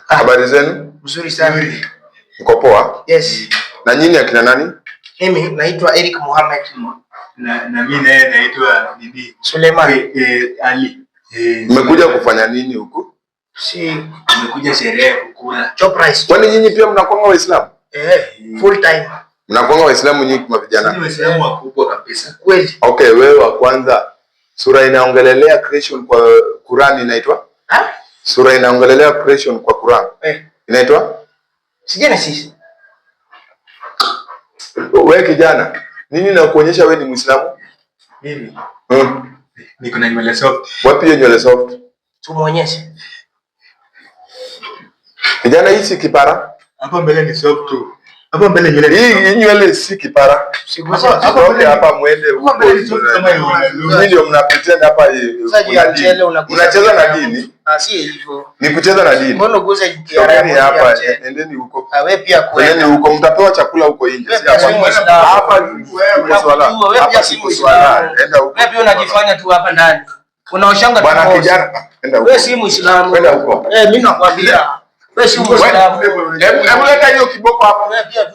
Habari zenu? Mzuri sana. Mko poa? Yes. Na nyinyi akina nani? Mimi naitwa Eric Mohamed. Na mimi naye naitwa Bibi Suleiman. Ali. Mmekuja kufanya nini huku? Mmekuja sherehe kukula. Chop rice. Kwani nyinyi pia mnakuanga Waislamu? Full time. Mnakuanga Waislamu nyinyi kama vijana? Sisi Waislamu wakubwa kabisa. Kweli. Okay, wewe wa kwanza sura inaongelelea creation kwa Qur'an inaitwa? Sura inaongelelea creation kwa Qur'an. Inaitwa? Genesis. Wewe kijana, nini na kuonyesha wewe ni Muislamu? Mimi. Niko na nywele soft. Wapi hiyo nywele soft? Tumuonyeshe. Kijana, hii si kipara? Hapa mbele ni soft tu. Hapa mbele nywele. Hii nywele si kipara. Hapa mwende huko. Mimi ndio mnapretend hapa unacheza na dini? Si hivyo. Ni kucheza na dini. Mbona uguze kiara hapa, endeni huko. Wewe pia kwenda. Endeni huko, mtapewa chakula huko nje. Hapa si swala. Enda huko. Wewe pia unajifanya tu hapa ndani. Unaoshanga tu. Bwana kijana, enda huko. Wewe si Muislamu. Enda huko. Mimi nakwambia. Wewe si Muislamu. Hebu leta hiyo kiboko hapa. Wewe pia